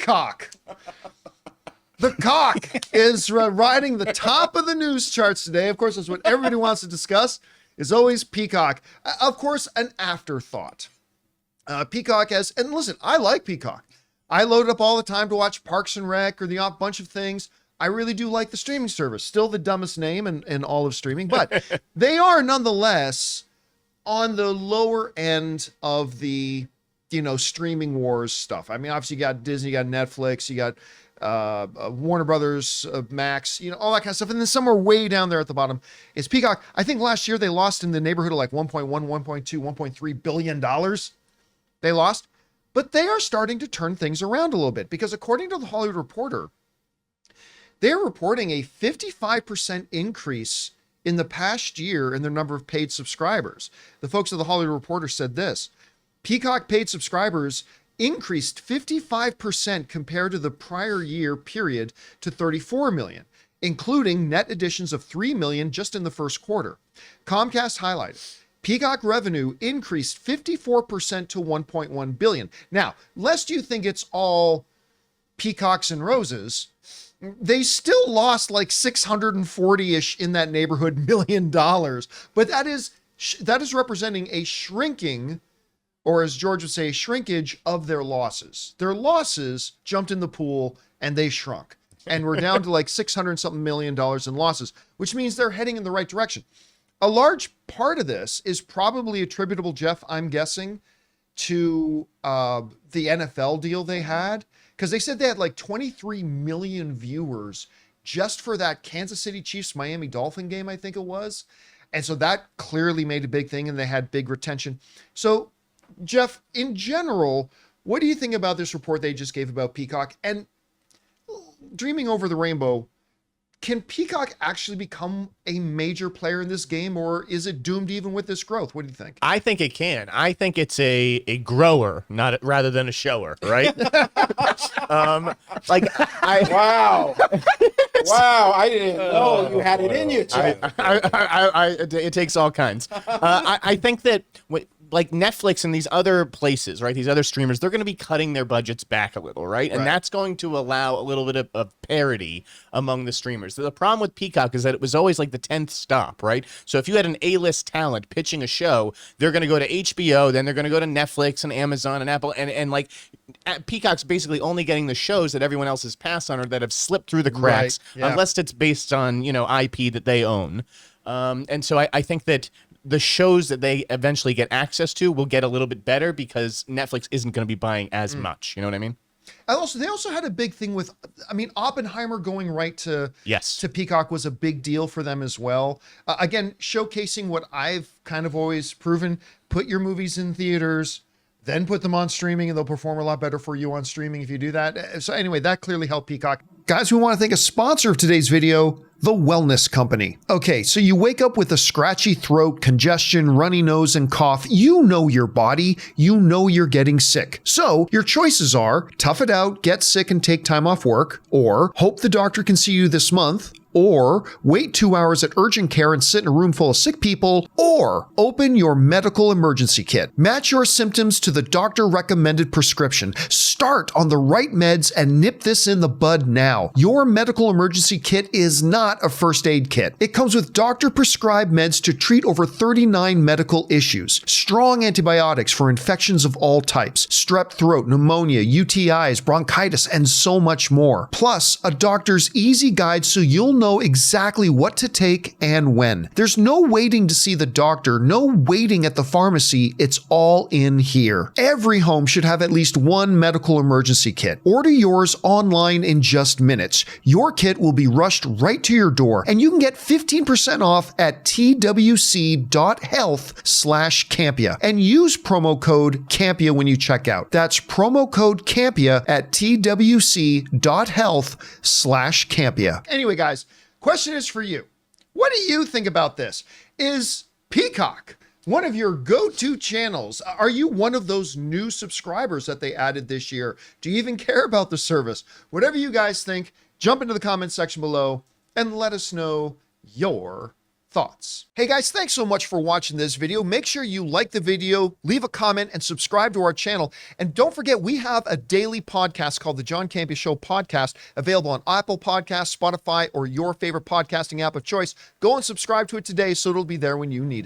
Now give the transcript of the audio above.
Peacock. The cock is riding the top of the news charts today. Of course, that's what everybody wants to discuss, is always Peacock. Of course, an afterthought. Peacock has, and listen, I like Peacock. I load it up all the time to watch Parks and Rec or the off bunch of things. I really do like the streaming service. Still the dumbest name in all of streaming, but they are nonetheless on the lower end of the, streaming wars stuff. I mean, obviously you got Disney, you got Netflix, you got Warner Brothers, Max, all that kind of stuff. And then somewhere way down there at the bottom is Peacock. I think last year they lost in the neighborhood of like 1.1, 1.2, $1.3 billion. They lost, but they are starting to turn things around a little bit because according to the Hollywood Reporter, they're reporting a 55% increase in the past year in their number of paid subscribers. The folks at the Hollywood Reporter said this: Peacock paid subscribers increased 55% compared to the prior year period to 34 million, including net additions of 3 million just in the first quarter. Comcast highlighted Peacock revenue increased 54% to 1.1 billion. Now, lest you think it's all peacocks and roses, they still lost like 640-ish in that neighborhood $1 million, but that is representing a shrinking, or as George would say, shrinkage of their losses. Their losses jumped in the pool and they shrunk, and we're down to like 600 something $1 million in losses, which means they're heading in the right direction. A large part of this is probably attributable, Jeff, I'm guessing, to the NFL deal they had, because they said they had like 23 million viewers just for that Kansas City Chiefs Miami Dolphin game, I think it was. And so that clearly made a big thing, and they had big retention. So, Jeff, in general, what do you think about this report they just gave about Peacock? And dreaming over the rainbow, can Peacock actually become a major player in this game, or is it doomed even with this growth? What do you think? I think it can. I think it's a grower, rather than a shower, right? Wow. Wow, I didn't know you had it in you, Chad. It takes all kinds. I think that like Netflix and these other places, right? These other streamers, they're going to be cutting their budgets back a little, right? And that's going to allow a little bit of parity among the streamers. The problem with Peacock is that it was always like the 10th stop, right? So if you had an A-list talent pitching a show, they're going to go to HBO, then they're going to go to Netflix and Amazon and Apple, and like Peacock's basically only getting the shows that everyone else has passed on or that have slipped through the cracks, unless it's based on, IP that they own. And so I think that the shows that they eventually get access to will get a little bit better because Netflix isn't going to be buying as much. You know what I mean? They also had a big thing with, Oppenheimer going right to Peacock was a big deal for them as well. Again, showcasing what I've kind of always proven: put your movies in theaters, then put them on streaming, and they'll perform a lot better for you on streaming if you do that. So anyway, that clearly helped Peacock. Guys, we want to thank a sponsor of today's video, The Wellness Company. Okay, so you wake up with a scratchy throat, congestion, runny nose, and cough. You know your body. You know you're getting sick. So your choices are tough it out, get sick, and take time off work, or hope the doctor can see you this month, or wait 2 hours at urgent care and sit in a room full of sick people, or open your medical emergency kit. Match your symptoms to the doctor-recommended prescription. Start on the right meds and nip this in the bud now. Your medical emergency kit is not a first aid kit. It comes with doctor-prescribed meds to treat over 39 medical issues. Strong antibiotics for infections of all types, strep throat, pneumonia, UTIs, bronchitis, and so much more. Plus, a doctor's easy guide so you'll know exactly what to take and when. There's no waiting to see the doctor, no waiting at the pharmacy. It's all in here. Every home should have at least one medical emergency kit. Order yours online in just minutes. Your kit will be rushed right to your door, and you can get 15% off at twc.health/Campea and use promo code Campea when you check out. That's promo code Campea at twc.health/Campea. Anyway, guys, question is for you. What do you think about this? Is Peacock one of your go-to channels? Are you one of those new subscribers that they added this year? Do you even care about the service? Whatever you guys think, jump into the comments section below and let us know your thoughts. Hey guys, thanks so much for watching this video. Make sure you like the video, leave a comment, and subscribe to our channel. And don't forget, we have a daily podcast called the John Campea Show podcast, available on Apple Podcasts, Spotify, or your favorite podcasting app of choice. Go and subscribe to it today so it'll be there when you need it.